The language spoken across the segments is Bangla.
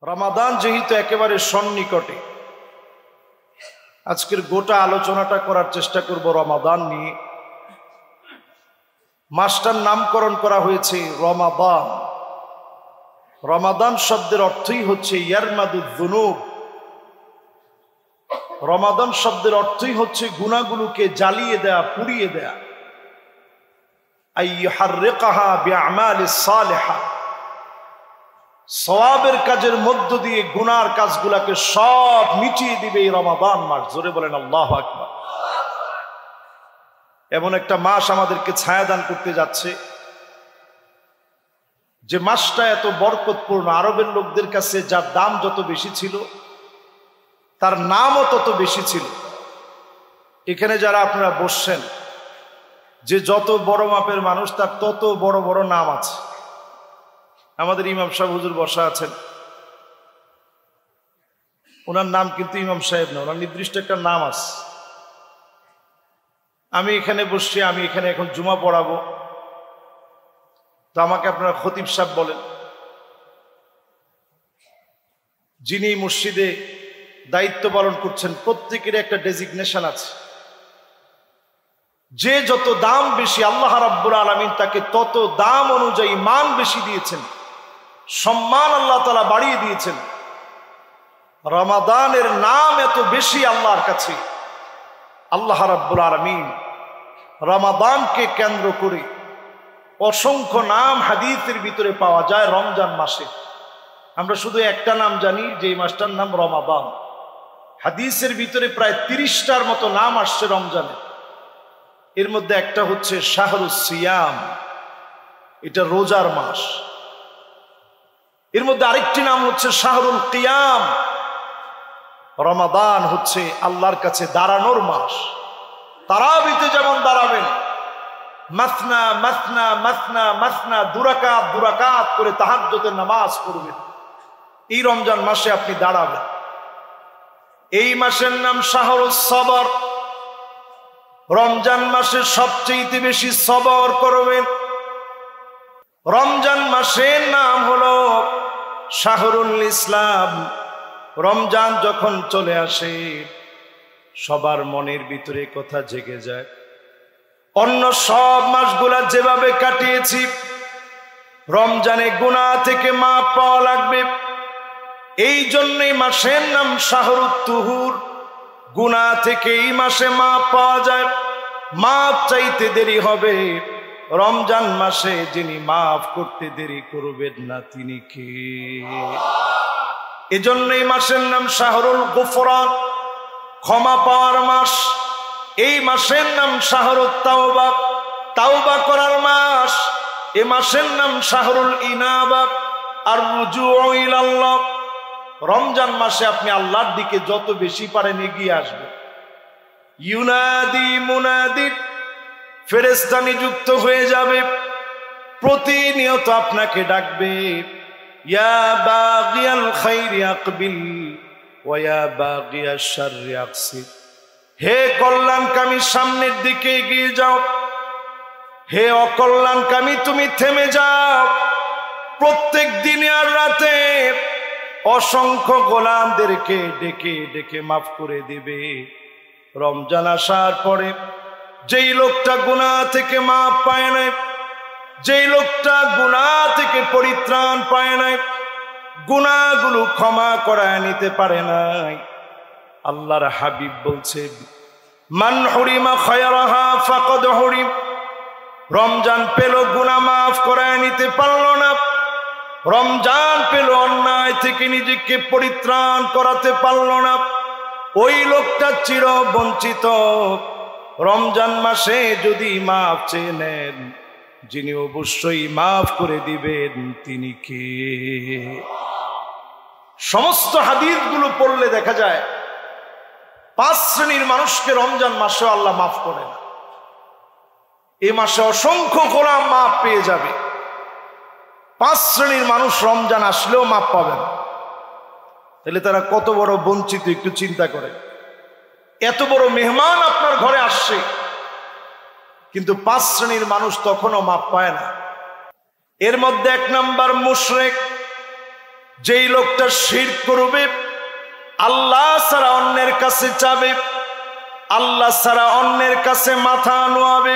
রমাদান যেহেতু একেবারে সন্নিকটে, আজকের গোটা আলোচনাটা করার চেষ্টা করব রমাদান নিয়ে। মাসটার নামকরণ করা হয়েছে রমাদান। রমাদান শব্দের অর্থই হচ্ছে ইয়ারমাদুদ যুনুব। রমাদান শব্দের অর্থই হচ্ছে গুনাহগুলোকে জ্বালিয়ে দেয়া, পুড়িয়ে দেয়া। আইয়ুহাররিকাহা বিআমালিস সালিহা, সওয়াবের কাজের মধ্য দিয়ে গুনার কাজগুলাকে সব মিটিয়ে দিবে এই রমাদান মাস। জোরে বলেন আল্লাহু আকবার। এমন একটা মাস আমাদেরকে ছায়াদান করতে যাচ্ছে, যে মাসটা এত বরকতপূর্ণ। আরবের লোকদের কাছে যার দাম যত বেশি ছিল, তার নামও তত বেশি ছিল। এখানে যারা আপনারা বসছেন, যে যত বড় মাপের মানুষ তার তত বড় বড় নাম আছে। আমাদের ইমাম সাহেব হুজুর বসা আছেন, ওনার নাম কিন্তু ইমাম সাহেব না, ওনার নির্দিষ্ট একটা নাম আছে। আমি এখানে বসছি, আমি এখানে এখন জুমা পড়াবো, তো আমাকে আপনারা খতিব সাহেব বলেন। যিনি মসজিদে দায়িত্ব পালন করছেন, প্রত্যেকের একটা ডেজিগনেশন আছে। যে যত দাম বেশি, আল্লাহ রাব্বুল আলামিন তাকে তত দাম অনুযায়ী মান বেশি দিয়েছেন, সম্মান আল্লাহ তাআলা বাড়িয়ে দিয়েছেন। রমাদানের নাম এত বেশি আল্লাহর কাছে। আল্লাহ রাব্বুল আলামিন রমাদানকে কেন্দ্র করে অসংখ্য নাম হাদিসের ভিতরে পাওয়া যায়। রমজান মাসে আমরা শুধু একটা নাম জানি, যে এই মাসটার নাম রমাদান। হাদিসের ভিতরে প্রায় 30টার মতো নাম আসছে রমজানের। এর মধ্যে একটা হচ্ছে শাহরুস সিয়াম, এটা রোজার মাস। এর মধ্যে আরেকটি নাম হচ্ছে শাহরুল কিয়াম। রমাদান হচ্ছে আল্লাহর কাছে দাঁড়ানোর মাস। তারাবিতে যেমন দাঁড়াবেন, মাসনা মাসনা মাসনা মাসনা, দুরাকাত দুরাকাত করে তাহাজ্জুদের নামাজ পড়বেন, এই রমজান মাসে আপনি দাঁড়াবেন। এই মাসের নাম শাহরুস সবর। রমজান মাসে সবচেয়ে বেশি সবর করবেন। রমজান মাসের নাম হলো শাহরুল ইসলাম। রমজান যখন চলে আসে, সবার মনের ভিতরে কথা জেগে যায়, অন্য সব মাসগুলা যেভাবে কাটিয়েছি, রমজানে গুনাহ থেকে মাপ পাওয়া লাগবে। এই জন্যই মাসের নাম শাহরুত তুহুর। গুনাহ থেকে এই মাসে মাপ পাওয়া যায়। মাপ চাইতে দেরি হবে, রমজান মাসে যিনি মাফ করতে দেরি করবেন না তিনি কে? এজন্য এই মাসের নাম শাহরুল গুফরান, ক্ষমা পাওয়ার মাস। এই মাসের নাম শাহরুত তাওবা, তাওবা করার মাস। এই মাসের নাম শাহরুল ইনাবা আর রুজুউ ইলাল্লাহ। রমজান মাসে আপনি আল্লাহর দিকে যত বেশি পারেন এগিয়ে আসবেন। ইউনাদি মুনাদি, ফেরেশতা নিযুক্ত হয়ে যাবে, প্রতিনিয়ত আপনাকে ডাকবে, ইয়া বাগিয়াল খাইরি আকবিল ওয়া ইয়া বাগিয়াশ শাররি আকসির। হে কল্যাণকামী, সামনের দিকে এগিয়ে যাও। হে অকল্যাণকামী, তুমি থেমে যাও। প্রত্যেক দিনে আর রাতে অসংখ্য গোলামদেরকে ডেকে ডেকে মাফ করে দিবে। রমজান আসার পরে যেই লোকটা গুনাহ থেকে মাপ পায় নাই, যেই লোকটা গুনাহ থেকে পরিত্রাণ পায় নাই, গুনাহগুলো ক্ষমা করায় নিতে পারে নাই, আল্লাহর হাবিব বলছে, মান হুরিমা খায়রাহা ফাকাদ হুরিম। রমজান পেল, গুনাহ মাফ করায় নিতে পারল না। রমজান পেল, অন্যায় থেকে নিজেকে পরিত্রাণ করাতে পারল না, ওই লোকটা চির বঞ্চিত। রমজান মাসে যদি মাফ চেয়ে নেন, যিনি অবশ্যই মাফ করে দিবেন তিনি কে? সমস্ত হাদিসগুলো পড়লে দেখা যায় 5 শ্রেণীর মানুষকে রমজান মাসে আল্লাহ মাফ করেন। এই মাসে অসংখ্য গোলাম মাফ পেয়ে যাবে। 5 শ্রেণীর মানুষ রমজান আসলেও মাফ পাবেন। তাহলে তারা কত বড় বঞ্চিত, একটু চিন্তা করে। এত বড় মেহমান আপনার ঘরে আসছে, কিন্তু 5 শ্রেণীর মানুষ তখনও মাফ পায় না। এর মধ্যে 1 নাম্বার মুশরিক। যেই লোকটা শিরক করবে, আল্লাহ ছাড়া অন্যের কাছে চাবে, আল্লাহ ছাড়া অন্যের কাছে মাথা নোয়াবে,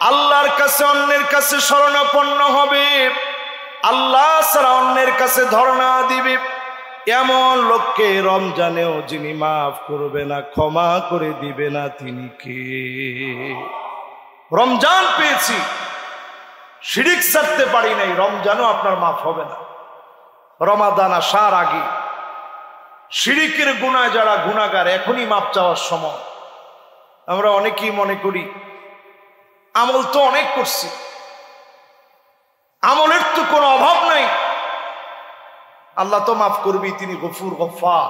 আল্লাহর কাছে অন্যের কাছে শরণাপন্ন হবে, আল্লাহ ছাড়া অন্যের কাছে ধর্ণা দিবে, এমন লোককে রমজানেও যিনি মাফ করবে না, ক্ষমা করে দিবে না, তিনি কে? রমজান পেয়েছি, শিরিক ছাড়তে পারি নাই, রমজানও আপনার মাফ হবে না। রমাদান আসার আগে শিরিকের গুনাহ যারা গুনাহগার, এখনই মাপ চাওয়ার সময়। আমরা অনেকেই মনে করি আমল তো অনেক করছি, আমলের তো কোনো অভাব নাই, আল্লাহ তো মাফ করবি, তিনি গফুর গফফার।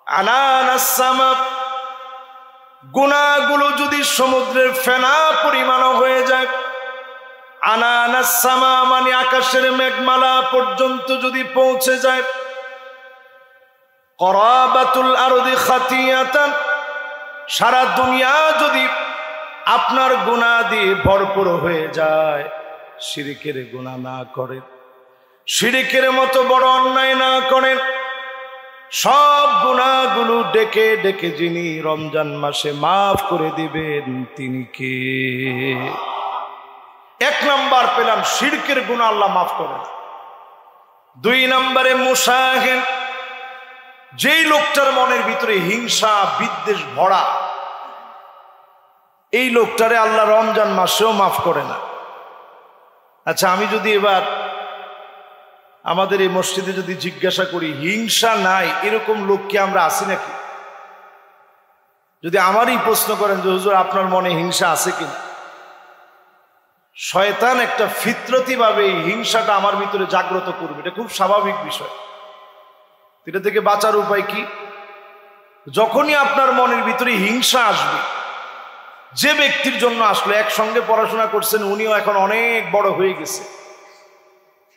আনানাস সামা, গুনাহগুলো যদি সমুদ্রের ফেনা পরিমাণও হয়ে যায়, আনানাস সামা মানে আকাশের মেঘমালা পর্যন্ত যদি পৌঁছে যায়, করাবাতুল আরদি খাতিয়াতান, সারা দুনিয়া যদি আপনার গুনাহ দিয়ে ভরপুর হয়ে যায়, শিরকের গুনাহ না করেন, শিরকের মতো বড় অন্যায় না করেন, সব গুনাহগুলো ডেকে ডেকে যিনি রমজান মাসে মাফ করে দিবেন, তিনি কে? এক নাম্বার পেলাম, শিরকের গুনাহ আল্লাহ মাফ করেন। দুই নম্বরে মুসাহিন, যেই লোকটার মনের ভিতরে হিংসা বিদ্বেষ ভরা, এই লোকটারে আল্লাহ রমজান মাসেও মাফ করে না। আচ্ছা, আমি যদি এবার আমাদের এই মসজিদে যদি জিজ্ঞাসা করি হিংসা নাই এরকম লোক কি আমরা আছি নাকি? যদি আমারই প্রশ্ন করেন যে হুজুর আপনার মনে হিংসা আছে কিনা, শয়তান একটা ফিতরতি ভাবে এই হিংসাটা আমার ভিতরে জাগ্রত করবে, এটা খুব স্বাভাবিক বিষয়। এটা থেকে বাঁচার উপায় কি? যখনই আপনার মনের ভিতরে হিংসা আসবে, যে ব্যক্তির জন্য আসলে একসঙ্গে পড়াশোনা করছেন, উনিও এখন অনেক বড় হয়ে গেছে,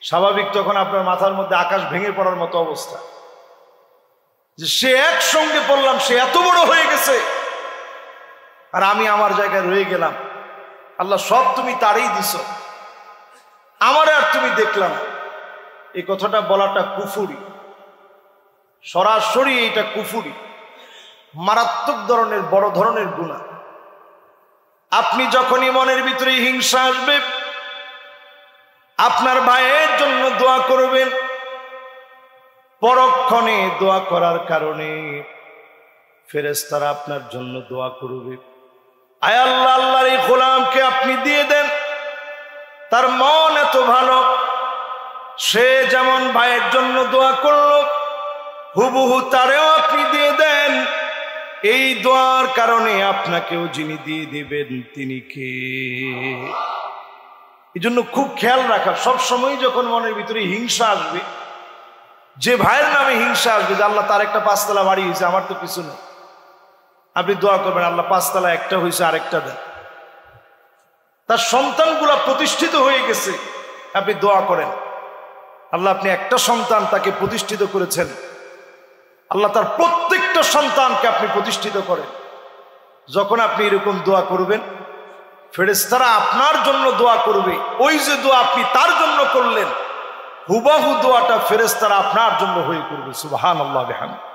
স্বাভাবিক তখন আপনার মাথার মধ্যে আকাশ ভেঙে পড়ার মতো অবস্থা, যে সে একসঙ্গে পড়লাম, সে এত বড় হয়ে গেছে আর আমি আমার জায়গায় রয়ে গেলাম। আল্লাহ সব তুমি তারই দিছ, আমারে আর তুমি দেখলাম। এই কথাটা বলাটা কুফুরি, সরাসরি এইটা কুফুরি, মারাত্মক ধরনের বড় ধরনের গুনাহ। আপনি যখনই মনের ভিতরে হিংসা আসবে, আপনার ভাইয়ের জন্য দোয়া করবেন, পরক্ষণে দোয়া করার কারণে ফেরেশতারা আপনার জন্য দোয়া করবে। আয় আল্লাহ, আল্লাহর এই গোলামকে আপনি দিয়ে দেন, তার মন এত ভালো, সে যেমন ভাইয়ের জন্য দোয়া করলো হুবহু তারেও আপনি দিয়ে দেন। এই দোয়ার কারণে আপনাকেও যিনি দিয়ে দিবেন, তিনি কে? এই জন্য খুব খেয়াল রাখা, সবসময় যখন মনের ভিতরে হিংসা আসবে, যে ভাইয়ের নামে হিংসা আসবে যে আল্লাহ তার একটা 5 তলা বাড়ি হয়েছে, আমার তো কিছু নেই, আপনি দোয়া করবেন আল্লাহ 5 তলা একটা হয়েছে আরেকটা দেন। তার সন্তানগুলা প্রতিষ্ঠিত হয়ে গেছে, আপনি দোয়া করেন আল্লাহ আপনি একটা সন্তান তাকে প্রতিষ্ঠিত করেছেন, আল্লাহ তার প্রত্যেকটা সন্তানকে আপনি প্রতিষ্ঠিত করেন। যখন আপনি এরকম দোয়া করবেন, ফেরেশতারা আপনার জন্য দোয়া করবে। ওই যে দোয়া আপনি তার জন্য করলেন, হুবহু দোয়াটা ফেরেশতারা আপনার জন্য হয়ে করবে। সুবহানাল্লাহ বিহামদিহি।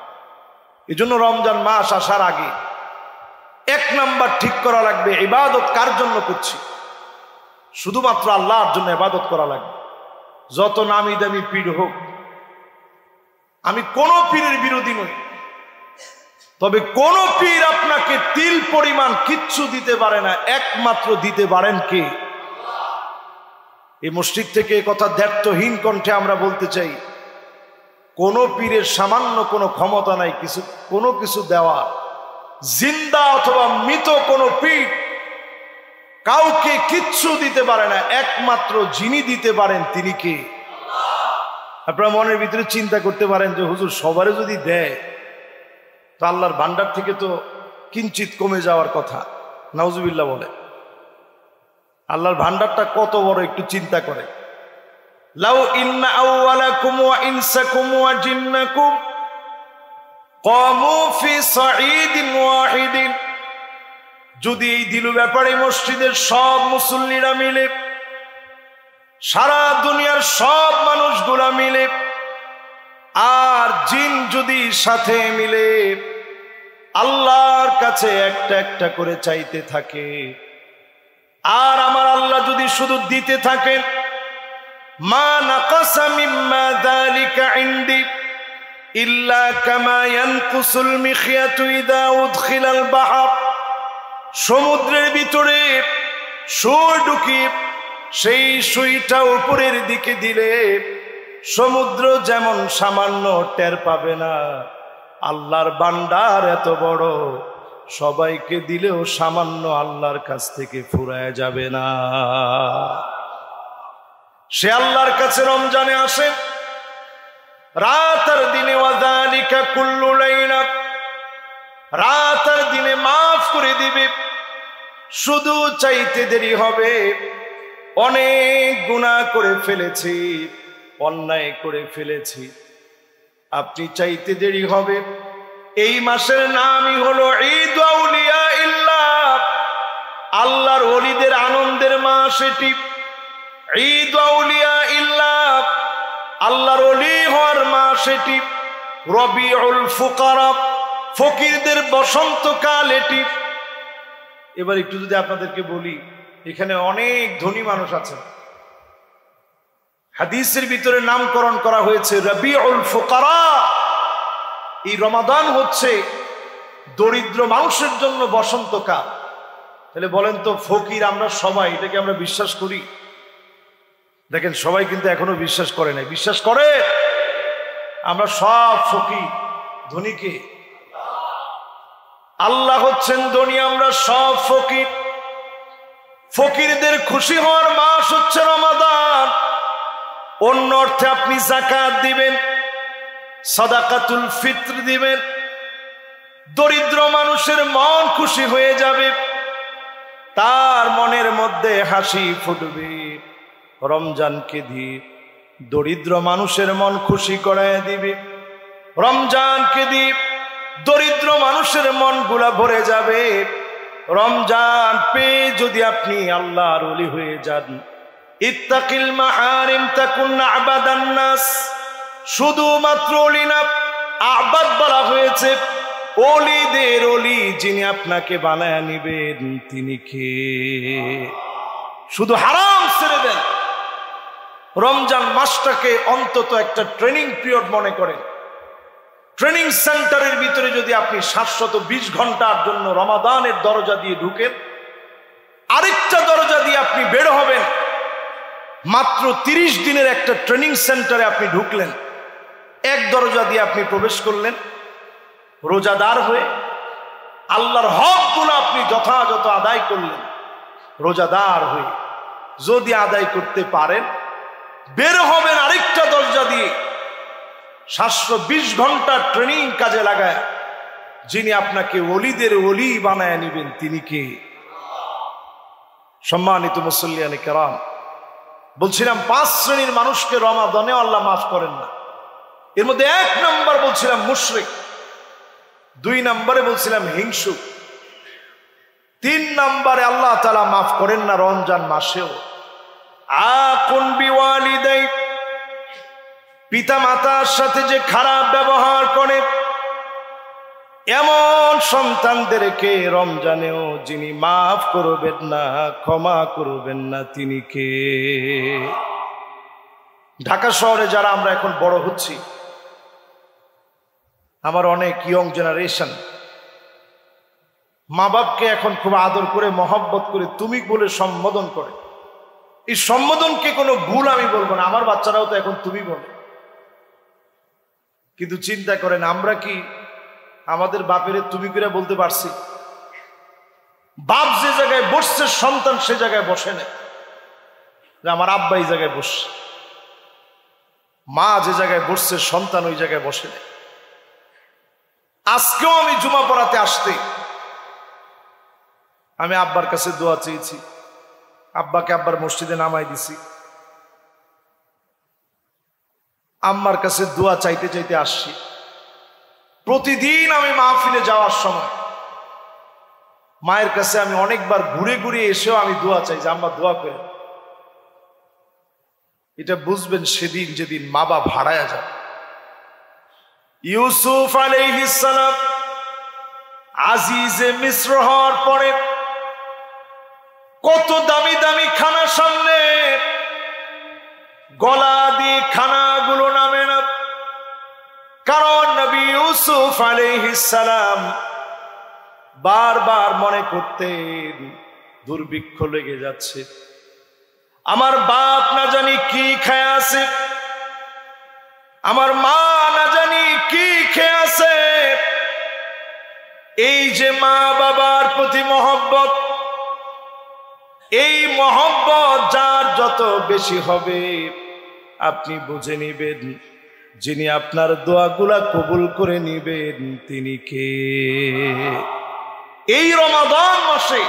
এই জন্য রমজান মাস আসার আগে 1 নাম্বার ঠিক করা লাগবে, ইবাদত কার জন্য করছি? শুধুমাত্র আল্লাহর জন্য ইবাদত করা লাগবে। যত নামি দামি পীর হোক, আমি কোন পীরের বিরোধী নই, তবে কোন পীর আপনাকে তিল পরিমাণ কিচ্ছু দিতে পারে না, একমাত্র দিতে পারেন কে? এই মসজিদ থেকে এই কথা দ্ব্যর্থহীন কণ্ঠে আমরা বলতে চাই, কোন পীরের সামান্য কোনো ক্ষমতা নাই কোনো কিছু দেওয়া। জিন্দা অথবা মৃত কোন পীর কাউকে কিচ্ছু দিতে পারে না, একমাত্র যিনি দিতে পারেন তিনি কে? আপনারা মনের ভিতরে চিন্তা করতে পারেন যে হুজুর সবারে যদি দেয় তো আল্লাহর ভান্ডার থেকে তো কিঞ্চিত কমে যাওয়ার কথা। নাউজুবিল্লাহ বলে। আল্লাহর ভান্ডারটা কত বড় একটু চিন্তা করে। লাউ ইন্না আউওয়ালাকুম ওয়া ইনসাকুম ওয়া জিন্নাকুম ক্বামু ফি সাঈদিন ওয়াহিদিন, যদি এই দিলু ব্যাপারে মসজিদের সব মুসল্লিরা মিলে, সারা দুনিয়ার সব মানুষগুলা মিলে জিন যদি সাথে মিলে আল্লাহর কাছে একটা একটা করে চাইতে থাকে, আর আমার আল্লাহ যদি শুধু দিতে থাকেন, মা নাকাসা মিম্মা যালিকা ইনদি ইল্লা কামা ইয়ানকুসুল মিখিয়াতু ইযা উদখিলাল বাহর। সমুদ্রের ভিতরে সুই ঢুকিয়ে সেই সুইটা উপরের দিকে দিলে সমুদ্র যেমন সামান্য টের পাবে না, আল্লাহর ভান্ডার এত বড়, সবাইকে দিলেও সামান্য আল্লাহর কাছ থেকে ফুরায় যাবে না। সে আল্লাহর কাছে রমজানে আসে রাত আর দিনে, ওয়াযালিকা কুল্লু লাইলা, রাত আর দিনে মাফ করে দিবে। শুধু চাইতে দেরি হবে। অনেক গুনাহ করে ফেলেছি, অন্যায় করে ফেলেছি, আপনি চাইতে দেরি হবে। এই মাসের নামই হলো ঈদ আউলিয়া ইল্লাহ, আল্লাহর ওলিদের আনন্দের মাস এটি। ঈদ আউলিয়া ইল্লাহ, আল্লাহর ওলি হওয়ার মাস এটি। রবিউল ফুকারা, ফকিরদের বসন্তকাল এটি। এবার একটু যদি আপনাদেরকে বলি, এখানে অনেক ধনী মানুষ আছেন, হাদিসের ভিতরে নামকরণ করা হয়েছে রবিউল ফুকারা। এই রমাদান হচ্ছে দরিদ্র মানুষের জন্য বসন্তকাল। তাহলে বলেন তো, ফকির আমরা সবাই, এটাকে আমরা বিশ্বাস করি? দেখেন, সবাই কিন্তু এখনো বিশ্বাস করে নাই। বিশ্বাস করে আমরা সব ফকির। ধনীকে আল্লাহ হচ্ছেন ধনী, আমরা সব ফকির। ফকিরদের খুশি হওয়ার মাস হচ্ছে রমাদান। অন্য অর্থে আপনি যাকাত দিবেন, সাদাকাতুল ফিত্র দিবেন, দরিদ্র মানুষের মন খুশি হয়ে যাবে, তার মনের মধ্যে হাসি ফুটবে। রমজানকে দিয়ে দরিদ্র মানুষের মন খুশি করায় দিবে। রমজানকে দিয়ে দরিদ্র মানুষের মন গুলা ভরে যাবে। রমজান পেয়ে যদি আপনি আল্লাহর ওলি হয়ে যান, ইত্তাকিল মাহারিম তাকুন আবাদান নাস। শুধুমাত্র ওলি না, আবাদ বলা হয়েছে। ওলিদের ওলি যিনি আপনাকে বানায় নিবেন তিনি কে? শুধু হারাম ছেড়ে দেন। রমজান মাসটাকে অন্তত একটা ট্রেনিং পিরিয়ড মনে করেন। ট্রেনিং সেন্টারের ভিতরে যদি আপনি 720 ঘন্টার জন্য রমাদানের দরজা দিয়ে ঢুকেন, আরেকটা দরজা দিয়ে আপনি বের হবেন। মাত্র 30 দিনের একটা ট্রেনিং সেন্টারে আপনি ঢুকলেন, এক দরজা দিয়ে আপনি প্রবেশ করলেন রোজাদার হয়ে। আল্লাহর হকগুলো আপনি যথাযথ আদায় করলেন রোজাদার হয়ে। যদি আদায় করতে পারেন, বের হবেন আরেকটা দরজা দিয়ে 720 ঘন্টা ট্রেনিং কাজে লাগায় যিনি আপনাকে ওলিদের ওলি বানায় নেবেন তিনি কে? সম্মানিত মুসল্লিয়ানে কেরাম, বলছিলাম 5 শ্রেণীর মানুষকে রমাদানে আল্লাহ মাফ করেন না। এর মধ্যে 1 নম্বর বলছিলাম মুশরিক, 2 নম্বরে বলছিলাম হিংসুক, 3 নম্বরে আল্লাহ তাআলা মাফ করেন না রমজান মাসেও। আকুন বিওয়ালিদাই, পিতা মাতার সাথে যে খারাপ ব্যবহার করে এমন সন্তানদেরকে রমজানেও যিনি মাফ করবেন না, ক্ষমা করবেন না তিনি কে? ঢাকা শহরে যারা আমরা এখন বড় হচ্ছি, আমার অনেক ইয়ং জেনারেশন মা বাপকে এখন খুব আদর করে মহব্বত করে তুমি বলে সম্বোধন করে। এই সম্বোধনকে কোনো ভুল আমি বলবো না, আমার বাচ্চারাও তো এখন তুমি বলে। কিন্তু চিন্তা করেন, আমরা কি আমাদের বাপের তুমি করে বলতে পারছি? বাপ যে জায়গায় বসছে সন্তান সে জায়গায় বসে না, যে আমার আব্বা এই জায়গায় বসছে। মা যে জায়গায় বসছে সন্তান ওই জায়গায় বসে না। আজকেও আমি জুমা পড়াতে আসতে আমি আব্বার কাছে দোয়া চেয়েছি, আব্বাকে আব্বার মসজিদে নামাই দিছি। আম্মার কাছে দোয়া চাইতে চাইতে আসছি। প্রতিদিন আমি মাহফিলে যাওয়ার সময় মায়ের কাছে আমি অনেকবার ঘুরে ঘুরে এসেও আমি দোয়া চাই যে আম্মা দোয়া করে। এটা বুঝবেন সেদিন যেদিন মা বাপ হারায়া যাবে। ইউসুফ আলাইহিস সালাম আজিজে মিস্র হওয়ার পরে কত দামি দামি খানা সামনে, গলা দিয়ে খানাগুলো নামে না, কারণ নবী ইউসুফ আলাইহিস সালাম বারবার মনে করতেন দুর্ভিক্ষ লেগে যাচ্ছে, আমার বাপ না জানি কি খেয়ে আছে, আমার মা না জানি কি খেয়ে আছে। এই যে মা বাবার প্রতি মহব্বত, এই মহব্বত যার যত বেশি হবে আপনি বুঝে নিবেন যিনি আপনার দোয়াগুলা কবুল করে নিবেন তিনি কে। এই রমাদান মাসে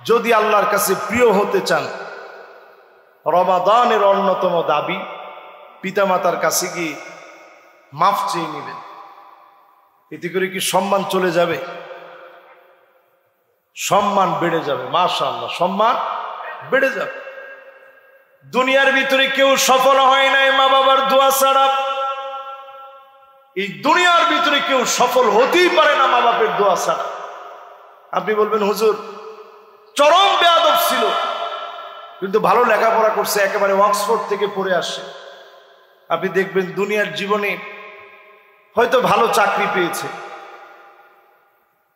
যদি আল্লাহর কাছে প্রিয় হতে চান, রমাদানের অন্যতম দাবি পিতামাতার কাছে গিয়ে মাফ চেয়ে নিবেন। এতে করে কি সম্মান চলে যাবে? সম্মান বেড়ে যাবে, মাশাআল্লাহ, সম্মান বেড়ে যাবে। দুনিয়ার ভিতরে কেউ সফল হয় নাই মা বাবার দোয়া ছাড়া। এই দুনিয়ার ভিতরে কেউ সফল হতেই পারে না মা বাপের দোয়া ছাড়া। আপনি বলবেন হুজুর চরম বেয়াদব ছিল, কিন্তু ভালো লেখাপড়া করছে, একেবারে অক্সফোর্ড থেকে পড়ে আসে। আপনি দেখবেন দুনিয়ার জীবনে হয়তো ভালো চাকরি পেয়েছে,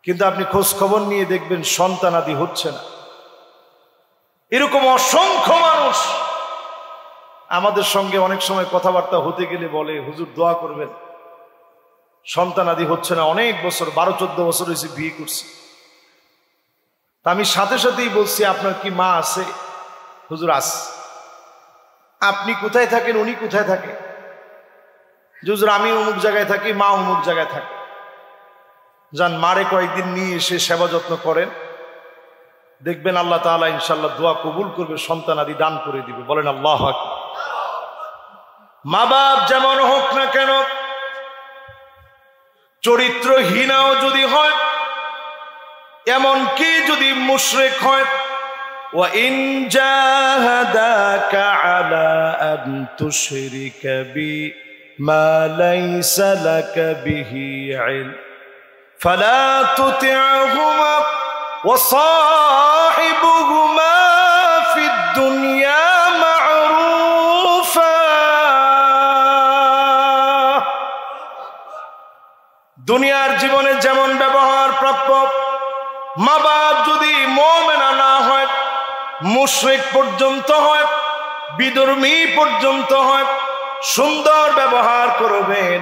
কিন্তু আপনি খোঁজ খবর নিয়ে দেখবেন সন্তানাদি হচ্ছে না। এরকম অসংখ্য মানুষ আমাদের সঙ্গে অনেক সময় কথাবার্তা হতে গেলে বলে হুজুর দোয়া করবেন, সন্তানাদি হচ্ছে না, অনেক বছর 12-14 বছর হয়েছে বিয়ে করছি। তা আমি সাথে সাথেই বলছি আপনার কি মা আছে? হুজুর আছে। আপনি কোথায় থাকেন, উনি কোথায় থাকে? হুজুর আমি অমুক জায়গায় থাকি, মা অমুক জায়গায় থাকে। যান মারে কয়েকদিন নিয়ে এসে সেবা যত্ন করেন, দেখবেন আল্লাহ তাআলা ইনশাআল্লাহ দোয়া কবুল করবে, সন্তানাদি দান করে দিবে। বলেন আল্লাহু আকবার। মা বাপ যেমন হোক না কেন, চরিত্রহীনাও যদি হয়, এমনকি যদি মুশরিক হয়, ওয়া ইন জাহাদাকা আলা আন তুশরিকা বি মা লাইসা লাকা বিহি ইলম ফালা তুতি'হুমা ওয়া সাহিবুহুমা ফিদ দুনিয়া মা'রুফা। দুনিয়ার জীবনে যেমন ব্যবহার প্রাপ্য, মা বাপ যদি মুমিনা না হয়, মুশরিক পর্যন্ত হয়, বিধর্মী পর্যন্ত হয়, সুন্দর ব্যবহার করবেন,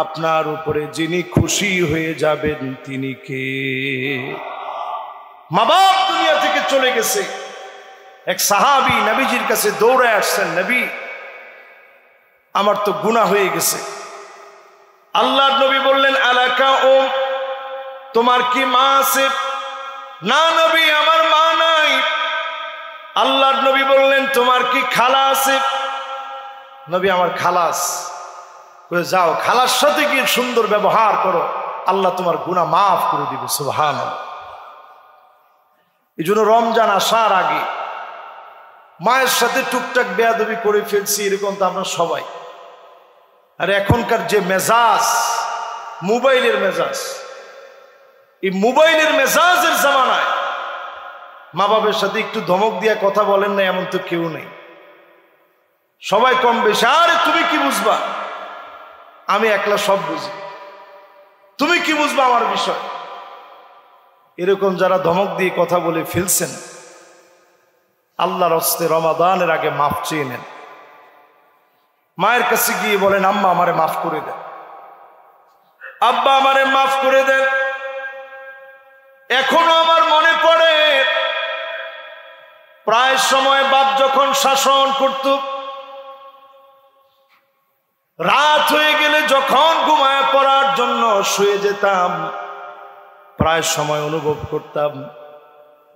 আপনার উপরে যিনি খুশি হয়ে যাবেন তিনি কে? মা বাপ দুনিয়া থেকে চলে গেছে। এক সাহাবী নবীজির কাছে দৌড়ে আসছেন, নবী আমার তো গুনাহ হয়ে গেছে। আল্লাহর নবী বললেন আলাকা তোমার কি মা আছে? না নবী আমার মা নাই। আল্লাহর নবী বললেন তোমার কি খালা আছে? নবী আমার খালাস। যাও খালার সাথে গিয়ে সুন্দর ব্যবহার করো, আল্লাহ তোমার গুনাহ মাফ করে দিবে। সুবহানাল্লাহ। এই জন্য রমজান আসার আগে মায়ের সাথে টুকটাক বেয়াদবি করে ফেলছি, এরকম তো আমরা সবাই। আর এখনকার যে মেজাজ, মোবাইলের মেজাজ, এই মোবাইলের মেজাজের জামানায় মা বাবার সাথে একটু ধমক দিয়ে কথা বলেন না এমন তো কেউ নেই। সবাই কম বেশি, আরে তুমি কি বুঝবা, আমি একলা সব বুঝি, তুমি কি বুঝবা আমার বিষয়। এরকম যারা ধমক দিয়ে কথা বলে ফেলছেন, আল্লাহর হস্তে রমাদানের আগে মাফ চেয়ে নেন। মায়ের কাছে গিয়ে বলেন আম্মা আমারে মাফ করে দেন, আব্বা আমারে মাফ করে দেন। এখনো আমার মনে পড়ে প্রায় সময় বাপ যখন শাসন করত, রাত হয়ে গেলে যখন ঘুমায় পড়ার জন্য শুয়ে যেতাম, প্রায় সময় অনুভব করতাম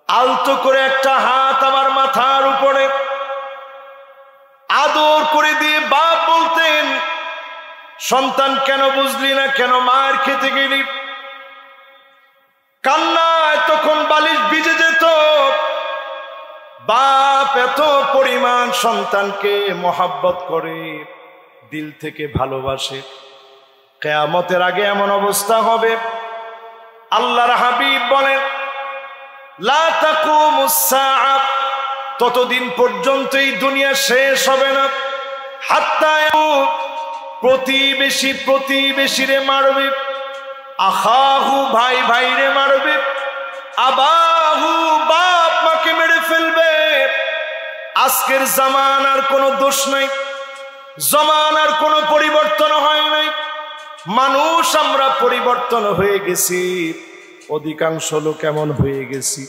আলতো করে একটা হাত আমার মাথার উপরে আদর করে দিয়ে বাপ বলতেন সন্তান কেন বুঝলি না, কেন মার খেতে গেলি। কান্নায় তখন বালিশ ভিজে যেত। বাপ এত পরিমাণ সন্তানকে মহাব্বত করে, দিল থেকে ভালোবাসে। কিয়ামতের আগে এমন অবস্থা হবে, আল্লাহর হাবিব বলেন লা তাকুমুস সাআ, ততদিন পর্যন্ত এই দুনিয়া শেষ হবে না, হাত্তা প্রতিবেশী প্রতিবেশীরে মারবে, আখাহু ভাই ভাইরে মারবে, আবাহু বাপ মাকে মেরে ফেলবে। আজকের জামানার কোনো দোষ নাই, জামানার কোনো পরিবর্তন হয় নাই। মানুষ আমরা পরিবর্তন হয়ে গেছি, অধিকাংশ লোক এমন হয়ে গেছি,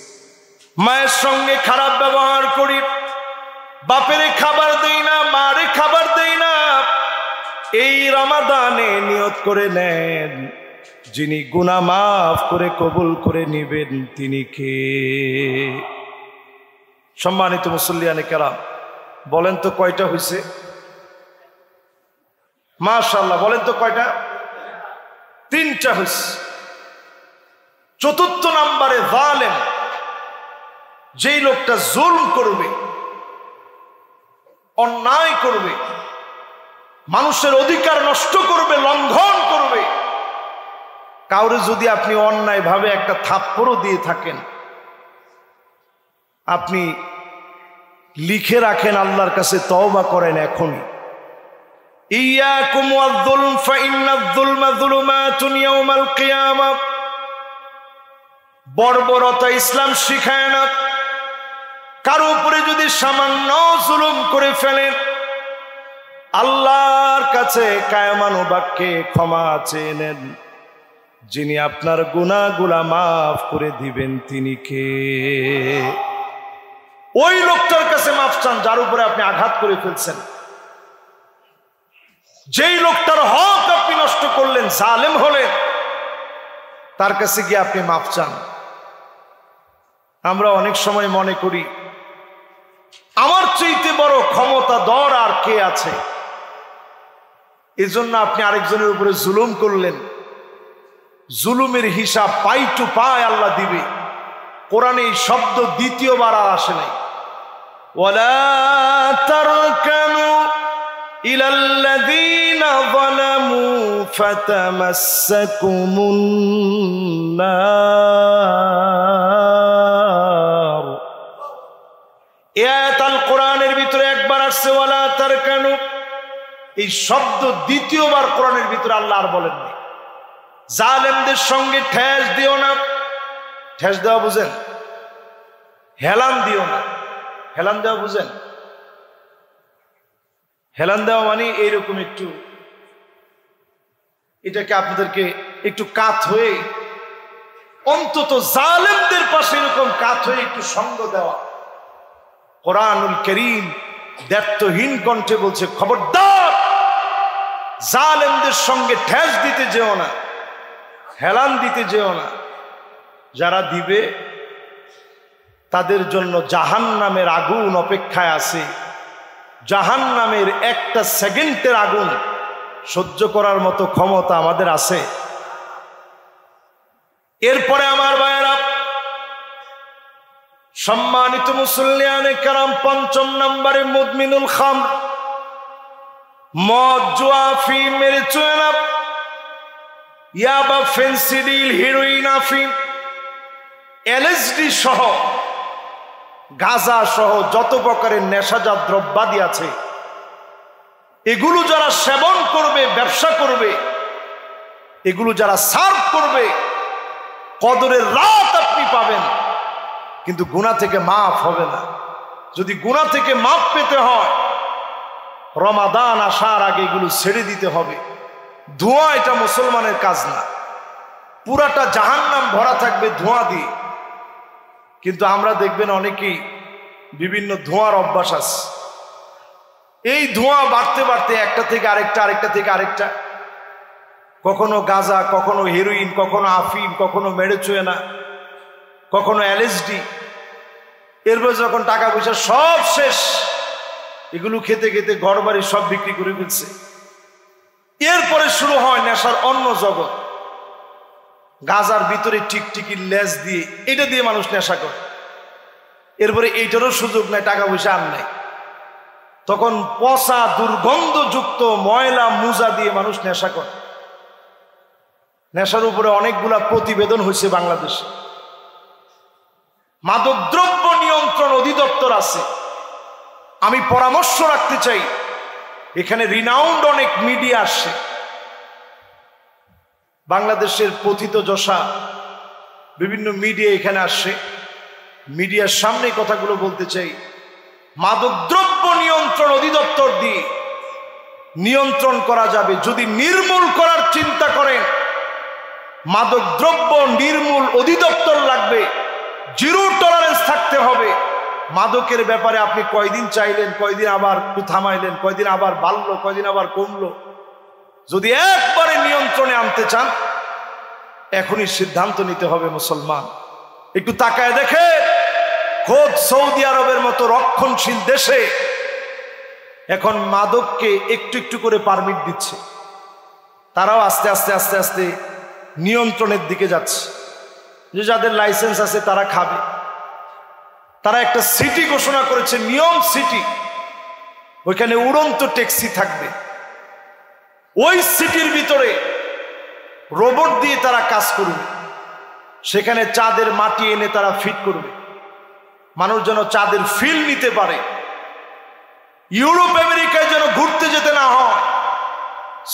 মায়ের সঙ্গে খারাপ ব্যবহার করি, বাপেরে খাবার দেই না, মারে খাবার দেই না। এই রমাদানে নিয়ত করে নেন, যিনি গুনাহ মাফ করে কবুল করে নিবেন তিনি কে? সম্মানিত মুসল্লিয়ানে কেরাম, বলেন তো কয়টা হয়েছে? মাশাআল্লাহ, বলেন তো কয়টা? 3টা হয়েছে। চতুর্থ নম্বরে জালেম, যেই লোকটা জুলম করবে, অন্যায় করবে, মানুষের অধিকার নষ্ট করবে, লঙ্ঘন করবে। কাউরে যদি আপনি অন্যায় ভাবে একটা থাপ্পড়ও দিয়ে থাকেন, আপনি লিখে রাখেন, আল্লাহর কাছে তওবা করেন এখনই। ইয়াকুম ওয়াজ-যুলম ফাইন্নাজ-যুলমা যুলুমাতুন ইয়াওমাল কিয়ামাহ। বর্বরতা ইসলাম শিখায় না। কারো উপরে যদি সামান্য জুলুম করে ফেলেন, আল্লাহর কাছে কায়মানুবাক্যে ক্ষমা চেয়ে নেন, যিনি আপনার গুনাহগুলা মাফ করে দিবেন তিনি কে? ওই লোকটার কাছে মাফ চান যার উপরে আপনি আঘাত করে ফেলছেন। যেই লোকটার হক আপনি নষ্ট করলেন, জালেম হলেন, তার কাছে গিয়ে আপনি মাফ চান। আমরা অনেক সময় মনে করি আমার চাইতে বড় ক্ষমতাধর আর কে আছে, এজন্য আপনি আরেকজনের উপরে জুলুম করলেন। জুলুমের হিসাব পাই টু পাই আল্লাহ দিবে। কোরআনে এই শব্দ দ্বিতীয়বার আর আসে নাই। ওয়ালা তারকানু ইলাল্লাযীনা যালামু ফাতামাসসাকুমুন নার। এই আয়াত আল কোরআনের ভিতরে একবার আসছে ওয়ালা তারকানু, এই শব্দ দ্বিতীয়বার কোরআনের ভিতরে আল্লাহ আর বলেননি। জালেমদের সঙ্গে ঠেস দিও না। ঠেস দেওয়া বুঝেন? হেলান দিও না। হেলান দেওয়া বুঝেন? হেলান দেওয়া মানে এইরকম একটু, এটাকে আপনাদেরকে একটু কাত হয়ে, অন্তত জালেমদের পাশে এরকম কাত হয়ে একটু সঙ্গ দেওয়া। কোরআনুল কারীম দ্ব্যর্থহীন কণ্ঠে বলছে, খবরদার জালেমদের সঙ্গে ঠেস দিতে যেও না, হেলান দিতে যেও না। যারা দিবে তাদের জন্য জাহান্নামের আগুন অপেক্ষায় আছে। জাহান্নামের একটা সেকেন্ডের আগুন সহ্য করার মতো ক্ষমতা আমাদের আছে? এরপরে আমার ভাইয়েরা, সম্মানিত মুসল্লিয়ানে কেরাম, ৫ম নম্বরে মুদমিনুল খামর, মদ, জুয়া, আফিম, মেরিজুয়ানা, ইয়াবা, ফেন্সিডিল, হেরোইন, আফিম, এলএসডি সহ, গাঁজা সহ যত প্রকারের নেশাজাত দ্রব্যাদি আছে, এগুলো যারা সেবন করবে, ব্যবসা করবে, এগুলো যারা সার্ভ করবে, কদরের রাত আপনি পাবেন, কিন্তু গুনাহ থেকে মাফ হবে না। যদি গুনাহ থেকে মাফ পেতে হয়, রমাদান আসার আগে এগুলো ছেড়ে দিতে হবে। ধোঁয়া এটা মুসলমানের কাজ না। পুরাটা জাহান্নাম ভরা থাকবে ধোঁয়া দিয়ে। কিন্তু আমরা দেখবেন অনেকেই বিভিন্ন ধোঁয়ার অভ্যাস আছে। এই ধোঁয়া বাড়তে বাড়তে একটা থেকে আরেকটা, আরেকটা থেকে আরেকটা, কখনো গাঁজা, কখনো হেরোইন, কখনো আফিম, কখনো মেরিজুয়ানা, কখনো এলএসডি। এরপর যখন টাকা পয়সা সব শেষ, এগুলো খেতে খেতে ঘর বাড়ি সব বিক্রি করে ফেলছে। এরপরে শুরু হয় নেশার অন্য জগৎ। গাজার ভিতরে টিকটিকির লেজ দিয়ে, এটা দিয়ে মানুষ নেশা করে। এরপরে এইটারও সুযোগ নাই, টাকা পয়সা আর নাই, তখন পচা দুর্গন্ধযুক্ত ময়লা মুজা দিয়ে মানুষ নেশা করে। নেশার উপরে অনেকগুলা প্রতিবেদন হয়েছে বাংলাদেশে। মাদকদ্রব্য নিয়ন্ত্রণ অধিদপ্তর আছে। আমি পরামর্শ রাখতে চাই, এখানে রিনাউন্ড অনেক মিডিয়া আসছে, বাংলাদেশের পথিতযশা বিভিন্ন মিডিয়া এখানে আসছে। মিডিয়ার সামনে কথাগুলো বলতে চাই। মাদকদ্রব্য নিয়ন্ত্রণ অধিদপ্তর দিয়ে নিয়ন্ত্রণ করা যাবে। যদি নির্মূল করার চিন্তা করেন, মাদকদ্রব্য নির্মূল অধিদপ্তর লাগবে, জিরো টলারেন্স থাকতে হবে। মাদকের ব্যাপারে আপনি কয়দিন চাইলেন, কয়দিন আবার থামাইলেন, কয়দিন আবার বাড়লো, কয়দিন আবার কমলো। যদি একবারে নিয়ন্ত্রণে আনতে চান, এখনই সিদ্ধান্ত নিতে হবে মুসলমান। একটু তাকায় দেখে, খোদ সৌদি আরবের মতো রক্ষণশীল দেশে এখন মাদককে একটু একটু করে পারমিট দিচ্ছে। তারাও আস্তে আস্তে আস্তে আস্তে নিয়ন্ত্রণের দিকে যাচ্ছে। যে যাদের লাইসেন্স আছে তারা খাবে। তারা একটা সিটি ঘোষণা করেছে, নিয়ম সিটি। ওইখানে উড়ন্ত ট্যাক্সি থাকবে। ওই সিটির ভিতরে রোবট দিয়ে তারা কাজ করবে। সেখানে চাঁদের মাটি এনে তারা ফিট করবে, মানুষ যেন চাঁদের ফিল নিতে পারে। ইউরোপ আমেরিকায় যেন ঘুরতে যেতে না হয়,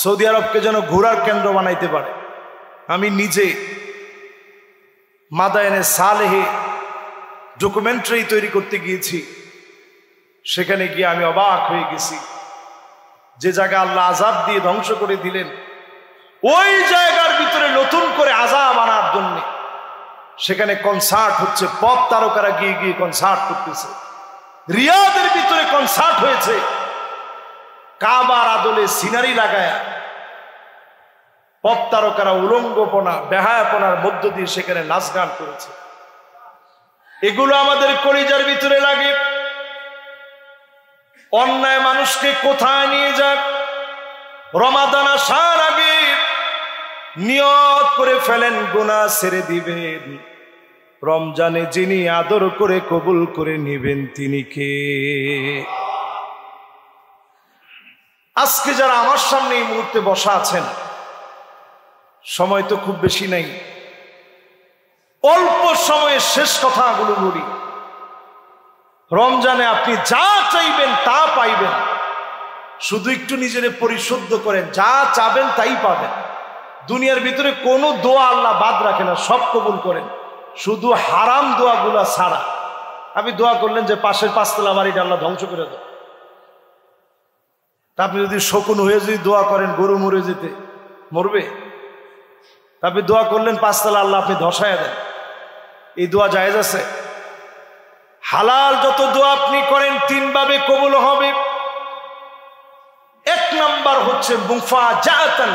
সৌদি আরবকে যেন ঘোরার কেন্দ্র বানাইতে পারে। আমি নিজে মাদায়েনে সালেহে ডকুমেন্টারি তৈরি করতে গিয়েছি। সেখানে গিয়ে আমি অবাক হয়ে গেছি। যে জায়গা আল্লাহ আযাব দিয়ে ধ্বংস করে দিলেন, ওই জায়গার ভিতরে নতুন করে আযাব আনার জন্য সেখানে কনসার্ট হচ্ছে। পপ তারকারা গিয়ে গিয়ে কনসার্ট করতেছে। রিয়াদের ভিতরে কনসার্ট হয়েছে, কাবার আদলে সিনারি লাগায়া পপ তারকারা উলঙ্গপনা বেহায়াপনার মধ্য দিয়ে সেখানে নাচ গান করেছে। এগুলো আমাদের কলিজার ভিতরে লাগে। অন্যায় মানুষকে কোথায় নিয়ে যাক, রমাদান আসার আগে নিয়ত করে ফেলেন গুনাহ ছেড়ে দিবেন। রমজানে যিনি আদর করে কবুল করে নেবেন তিনি কে? আজকে যারা আমার সামনে এই মুহূর্তে বসা আছেন, সময় তো খুব বেশি নেই, অল্প সময়ে শেষ কথাগুলো বলি। রমজানে আপনি যা চাইবেন তা পাইবেন, শুধু একটু নিজেরে পরিশুদ্ধ করেন, যা চাবেন তাই পাবেন। দুনিয়ার ভিতরে কোনো দোয়া আল্লাহ বাদ রাখে না, সব কবুল করেন, শুধু হারাম দোয়াগুলা ছাড়া। আপনি দোয়া করলেন যে পাশের পাঁচতলা বাড়িটা আল্লাহ ধ্বংস করে দাও, তা আপনি যদি শকুন হয়ে যদি দোয়া করেন গরু মরে যেতে, মরবে? তা আপনি দোয়া করলেন পাঁচতলা আল্লাহ আপনি ধসায়া দেন, এই দোয়া জায়েজ আছে? হালাল যত দোয়া আপনি করেন তিন ভাবে কবুল হবে। এক নাম্বার হচ্ছে মুফাজাতান,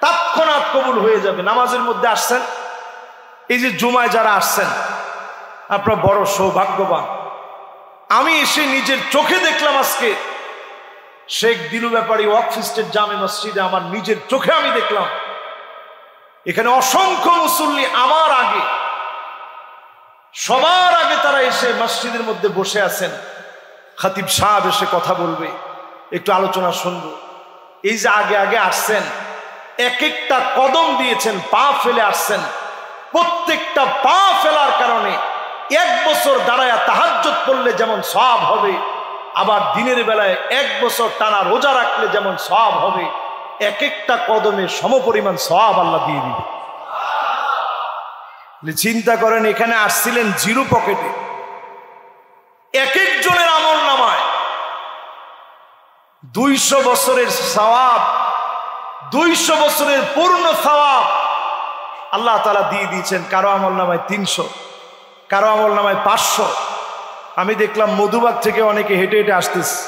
তৎক্ষণাৎ কবুল হয়ে যাবে। নামাজের মধ্যে আসছেন, এই যে জুমায় যারা আসছেন আপনারা বড় সৌভাগ্যবান। আমি এসে নিজের চোখে দেখলাম, আজকে শেখ দিলু ব্যাপারী ওয়াকফ স্টেট জামে মসজিদে আমার নিজের চোখে আমি দেখলাম এখানে অসংখ্য মুসল্লি আমার আগে, সবার আগে তারা এসে মসজিদের মধ্যে বসে আছেন। খতিব সাহেব এসে কথা বলবে, একটু আলোচনা শুনবো। এই যে আগে আগে আসছেন, এক একটা কদম দিয়েছেন, পা ফেলে আসছেন। প্রত্যেকটা পা ফেলার কারণে এক বছর দাঁড়ায় তাহাজ্জুদ পড়লে যেমন সওয়াব হবে, আবার দিনের বেলায় এক বছর টানা রোজা রাখলে যেমন সওয়াব হবে, এক একটা কদমে সমপরিমাণ সওয়াব আল্লাহ দিয়ে দিবে। চিন্তা করেন, এখানে আসছিলেন জিরো পকেটে, এক একজনের আমল নামায় 200 বছরের সওয়াব, 200 বছরের পূর্ণ সওয়াব আল্লাহ তাআলা দিয়ে দিয়েছেন। কারো আমল নামায় 300, কারো আমল নামায় 500। আমি দেখলাম মধুবাগ থেকে অনেকে হেঁটে হেঁটে আসতেছে।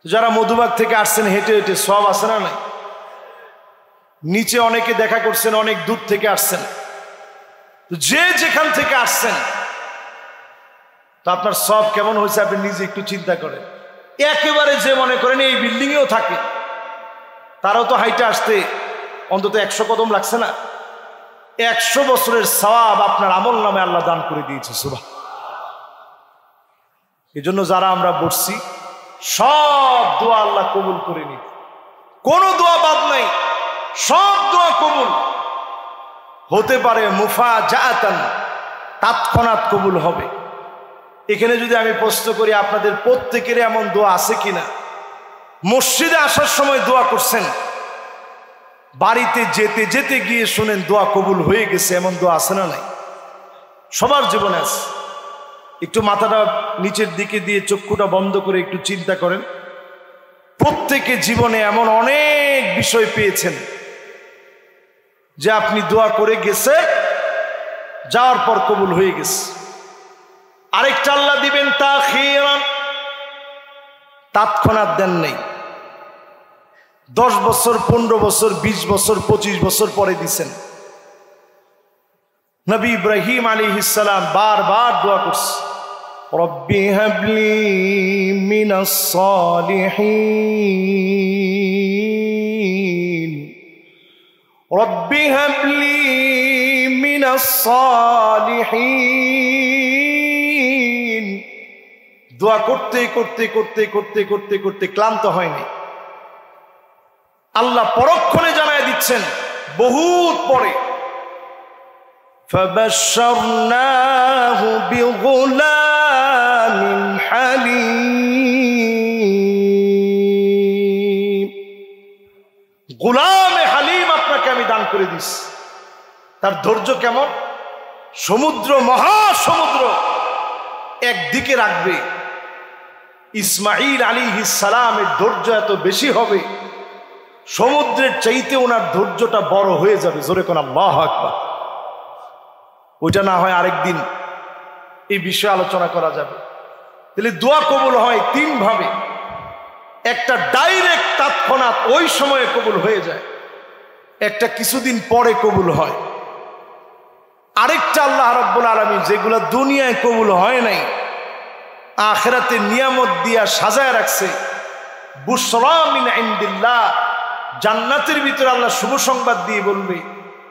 যারা মধুবাগ থেকে আসছেন হেঁটে হেঁটে, সওয়াব আছে না নাই? নিচে অনেকে দেখা করছেন, অনেক দূর থেকে আসছেন। যে যেখান থেকে আসছেন, তো আপনার সওয়াব কেমন হয়েছে আপনি নিজে একটু চিন্তা করেন। একেবারে যে মনে করেন এই বিল্ডিং এও থাকে, তারাও তো হাইটে আসতে অন্তত 100 কদম লাগছে না? 100 বছরের সওয়াব আপনার আমল নামে আল্লাহ দান করে দিয়েছে। সুবহান। এই জন্য যারা আমরা বসছি, সব দোয়া আল্লাহ কবুল করে নি, কোনো দোয়া বাদ নাই। সব দোয়া কবুল হতে পারে, মুফাজাআতান, তৎক্ষণাৎ কবুল হবে। এখানে যদি আমি প্রশ্ন করি, আপনাদের প্রত্যেকের এমন দোয়া আছে কিনা মসজিদে আসার সময় দোয়া করছেন, বাড়িতে যেতে যেতে গিয়ে শুনেন দোয়া কবুল হয়ে গেছে, এমন দোয়া আছে না নাই? সবার জীবনে আছে। একটু মাথাটা নিচের দিকে দিয়ে চক্ষুটা বন্ধ করে একটু চিন্তা করেন। প্রত্যেকে জীবনে এমন অনেক বিষয় পেয়েছেন যে আপনি দোয়া করে গেছে, যাওয়ার পর কবুল হয়ে গেছে। আরেকটা আল্লাহ দিবেন তাখিরান, তৎক্ষণাৎ দেন নাই, 10 বছর 15 বছর 20 বছর 25 বছর পরে দিছেন। নবী ইব্রাহিম আলাইহিস সালাম বারবার দোয়া করছে, রব্বি হাবলি মিনাস সালিহিন, রব্বি হাবলি মিনাস সালিহিন। দোয়া করতে করতে করতে করতে করতে করতে ক্লান্ত হয়নি। আল্লাহ পরক্ষণে জানায় দিচ্ছেন বহুত পরে, ফাবাশশারনাহু বিগুলামিন হালিম, গোলামে হালিম আপনাকে আমি দান করে দিছি। তার ধৈর্য কেমন? সমুদ্র, মহাসমুদ্র একদিকে রাখবে, ইসমাঈল আলাইহিস সালামের ধৈর্য এত বেশি হবে, সমুদ্রের চাইতে ওনার ধৈর্যটা বড় হয়ে যাবে। জোরে কোন আল্লাহু আকবার। ওইটা না হয় আরেকদিন এই বিষয়ে আলোচনা করা যাবে। তাহলে দোয়া কবুল হয় 3 ভাবে। একটা ডাইরেক্ট তৎক্ষণাৎ ওই সময়ে কবুল হয়ে যায়, একটা কিছুদিন পরে কবুল হয়, আরেকটা আল্লাহ রাব্বুল আলামিন যেগুলো দুনিয়ায় কবুল হয় নাই, আখিরাতে নিয়ামত দিয়া সাজায় রাখছে। বুশরা মিন ইনদিল্লাহ, জান্নাতের ভিতরে আল্লাহ শুভ সংবাদ দিয়ে বলবে,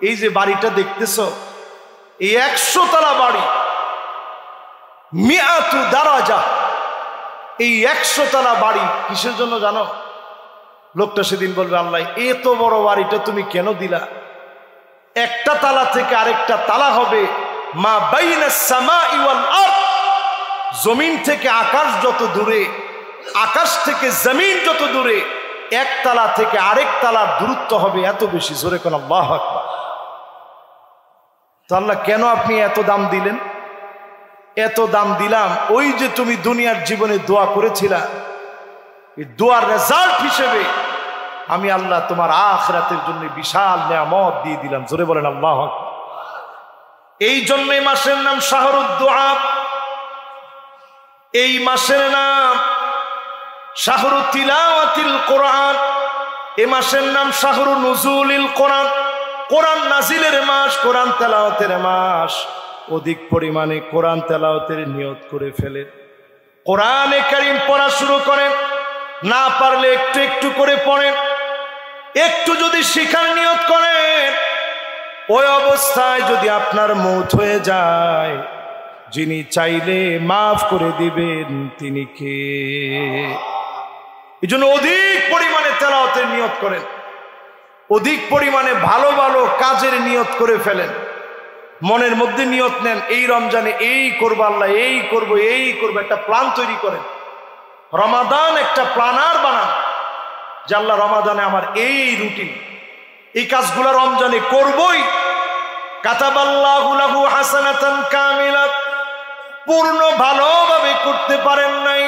এই যে বাড়িটা দেখতেছো, এই 100 তলা বাড়ি, মিআতু দারাজা, এই 100 তলা বাড়ি কিসের জন্য জানো? লোকটা সেদিন বলবে, আল্লাহ এত বড় বাড়িটা তুমি কেন দিলা? একটা তালা থেকে আরেকটা তালা হবে মা বাইনাস সামাই ওয়াল আরদ, জমিন থেকে আকাশ যত দূরে, আকাশ থেকে জমিন যত দূরে, এক তালা থেকে আরেক তালার দূরত্ব হবে এত বেশি। জোরে কোন আল্লাহু আকবার। তো আল্লাহ কেন আপনি এত দাম দিলেন? এত দাম দিলাম, ওই যে তুমি দুনিয়ার জীবনে দোয়া করেছিলা, এই দোয়ার রেজাল্ট হিসেবে আমি আল্লাহ তোমার আখিরাতের জন্য বিশাল নিয়ামত দিয়ে দিলাম। জোরে বলেন আল্লাহু আকবার। এই জন্য এই মাসের নাম শাহরুদ দুআ, এই মাসের নাম শাহরু তিলাওয়াতিল কোরআন, এই মাসের নাম শাহরু নুজুলিল কোরআন, কোরআন নাজিলের মাস, কোরআন তেলাওয়াতের মাস। অধিক পরিমাণে কোরআন তেলাওয়াতের নিয়ত করে ফেলেন, কোরআনে কারীম পড়া শুরু করেন, না পারলে একটু একটু করে পড়েন, একটু যদি শিখার নিয়ত করেন, ওই অবস্থায় যদি আপনার মৌত হয়ে যায়, যিনি চাইলে মাফ করে দিবেন তিনি কে? এই জন্য অধিক পরিমাণে তেলাওয়াতের নিয়ত করেন, অধিক পরিমাণে ভালো ভালো কাজের নিয়ত করে ফেলেন। মনের মধ্যে নিয়ত নেন, এই রমজানে এই করবো, আল্লাহ এই করবো, এই করবো, একটা প্ল্যান তৈরি করেন। রমাদান একটা প্ল্যানার বানান যে আল্লাহ রমাদানে আমার এই রুটিন, এই কাজগুলো রমজানে করবই। কাতাবাল্লাহু লাহু হাসানাতান কামিলা, পূর্ণ ভালোভাবে করতে পারেন নাই,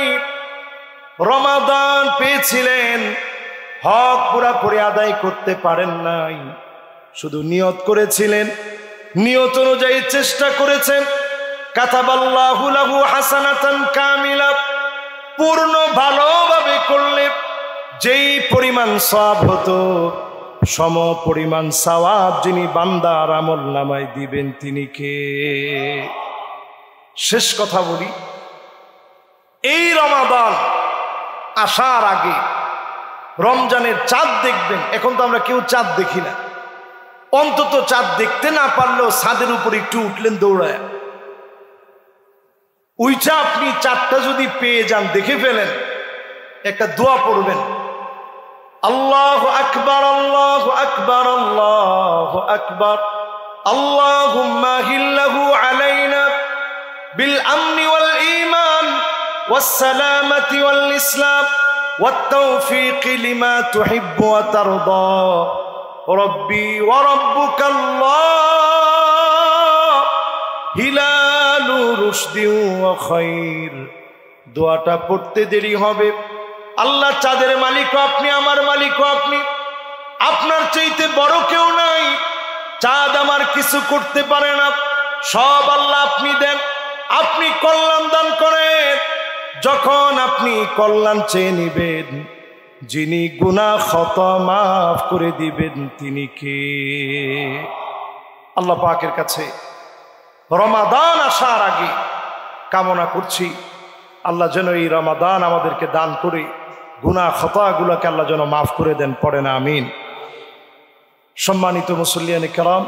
রমাদান পেয়েছিলেন, হক পুরাপুরি আদায় করতে পারেন নাই, শুধু নিয়ত করেছিলেন, নিয়ত অনুযায়ী চেষ্টা করেছেন। কাতাবাল্লাহু লাহু হাসানাতান কামিলা, পূর্ণ ভালোভাবে করলে যেই পরিমাণ সওয়াব হতো, সম পরিমাণ সওয়াব যিনি বান্দার আমল নামায় দিবেন তিনি কে? শেষ কথা বলি, এই রমাদান আসার আগে রমজানের চাঁদ দেখবেন। এখন তো আমরা কেউ চাঁদ দেখি না, অন্তত চাঁদ দেখতে না পারলেও ছাদের উপর একটু উঠলেন দৌড়ায়, ওইটা আপনি চাঁদটা যদি পেয়ে যান, দেখে ফেলেন, একটা দোয়া পড়বেন, আল্লাহু আকবার, আল্লাহু আকবার। আকবার আল্লাহু আকবার আল্লাহুম্মা হিল্লাহু আলাইনা বিল আমনি ওয়াল ঈমান ওয়াস সালামাতি ওয়াল ইসলাম ওয়াত তাওফীক লিমা তুহিব্বু ওয়া তারদা রব্বি ওয়া রাব্বুকাল্লাহ হিলালু রুশদি ওয়া খায়র। দোয়াটা পড়তে দেরি হবে। আল্লাহ চাঁদের মালিকও আপনি, আমার মালিকও আপনি, আপনার চাইতে বড় কেউ নাই। চাঁদ আমার কিছু করতে পারে না, সব আল্লাহ আপনি দেন। আপনি কল্যাণ দান করেন। যখন আপনি কল্যাণ চেয়ে নিবেন, যিনি গুনাহ খতা মাফ করে দিবেন তিনি কে? আল্লাহ পাকের কাছে রমাদান আসার আগে কামনা করছি আল্লাহ যেন এই রমাদান আমাদেরকে দান করে গুনাহ খতাগুলোকে আল্লাহ যেন মাফ করে দেন। পড়েন আমিন। সম্মানিত মুসল্লিয়ানে কেরাম,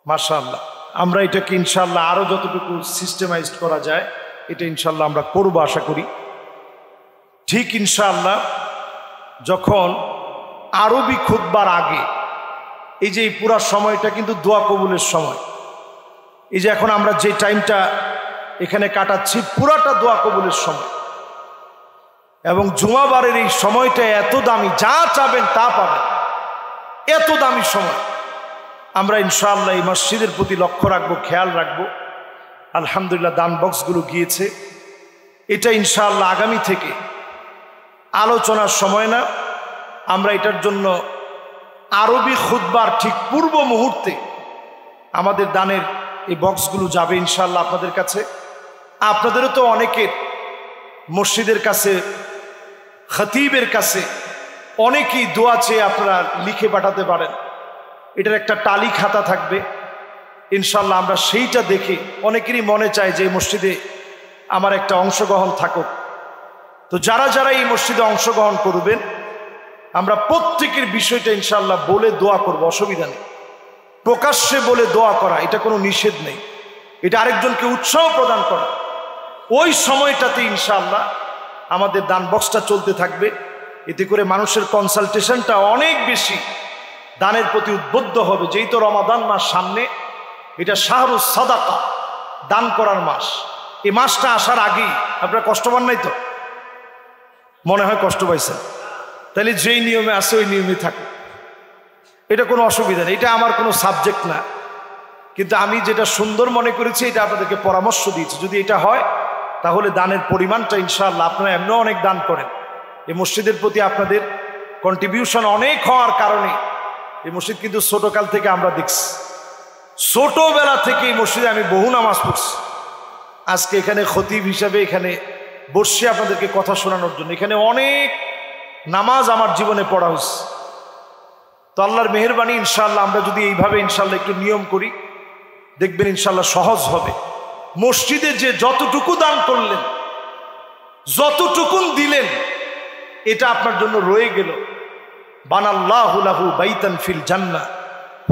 মাশাআল্লাহ, আমরা এটাকে ইনশাআল্লাহ আরো যতটুকু সিস্টেমাইজড করা যায় এটা ইনশাআল্লাহ আমরা করব আশা করি। ঠিক ইনশাআল্লাহ যখন আরবি খুতবার আগে এই যে এই পুরা সময়টা কিন্তু দোয়া কবুলের সময়। এই যে এখন আমরা যে টাইমটা এখানে কাটাচ্ছি পুরাটা দোয়া কবুলের সময়। এবং জুমাবারের এই সময়টা এত দামি, যা চাবেন তা পাবেন, এত দামি সময়। আমরা ইনশাআল্লাহ এই মসজিদের প্রতি লক্ষ্য রাখবো, খেয়াল রাখবো। আলহামদুলিল্লাহ দান বক্সগুলো গিয়েছে। এটা ইনশাআল্লাহ আগামী থেকে আলোচনার সময় না, আমরা এটার জন্য আরবি খুতবার ঠিক পূর্ব মুহূর্তে আমাদের দানের এই বক্সগুলো যাবে ইনশাআল্লাহ আপনাদের কাছে। আপনাদেরও তো অনেকের মসজিদের কাছে, খতিবের কাছে অনেকেই দোয়া চেয়ে আপনারা লিখে পাঠাতে পারেন। এটার একটা টালি খাতা থাকবে ইনশাআল্লাহ। আমরা সেইটা দেখে অনেকেরই মনে চায় যে এই মসজিদে আমার একটা অংশগ্রহণ থাকুক। তো যারা যারা এই মসজিদে অংশগ্রহণ করবেন আমরা প্রত্যেকের বিষয়টা ইনশাআল্লাহ বলে দোয়া করব, অসুবিধা নেই। প্রকাশ্যে বলে দোয়া করা এটা কোনো নিষেধ নেই, এটা আরেকজনকে উৎসাহ প্রদান করা। ওই সময়টাতে ইনশাআল্লাহ আমাদের দান বক্সটা চলতে থাকবে। এতে করে মানুষের কনসালটেশনটা অনেক বেশি দানের প্রতি উদ্বুদ্ধ হবে। যেই তো রমাদান মাস সামনে, এটা শাহরুস সাদাকা, দান করার মাস। এই মাসটা আসার আগেই আপনারা কষ্ট পান নাই তো? মনে হয় কষ্ট পাইছেন। তাহলে যেই নিয়মে আছে ওই নিয়মে থাকুক, এটা কোনো অসুবিধা নেই। এটা আমার কোনো সাবজেক্ট না, কিন্তু আমি যেটা সুন্দর মনে করেছি এটা আপনাদেরকে পরামর্শ দিয়েছি। যদি এটা হয় তাহলে দানের পরিমাণটা ইনশাআল্লাহ, আপনারা এমনিও অনেক দান করেন। এই মসজিদের প্রতি আপনাদের কন্ট্রিবিউশন অনেক হওয়ার কারণে এই মসজিদ কিন্তু ছোটকাল থেকে আমরা দেখছি, ছোটবেলা থেকে এই মসজিদে আমি বহু নামাজ পড়ছি। আজকে এখানে খতিব হিসাবে এখানে বসছি আপনাদেরকে কথা শোনানোর জন্য। এখানে অনেক নামাজ আমার জীবনে পড়া হয়েছে। তো আল্লাহর মেহেরবানি ইনশাআল্লাহ আমরা যদি এইভাবে ইনশাআল্লাহ একটু নিয়ম করি, দেখবেন ইনশাআল্লাহ সহজ হবে। মসজিদে যে যতটুকু দান করলেন, যতটুকুন দিলেন, এটা আপনার জন্য রয়ে গেল। বানাল্লাহু লাহু বাইতান ফিল জান্নাহ,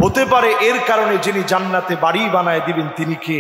হতে পারে এর কারণে যিনি জান্নাতে বাড়ি বানায় দিবেন তিনি কে?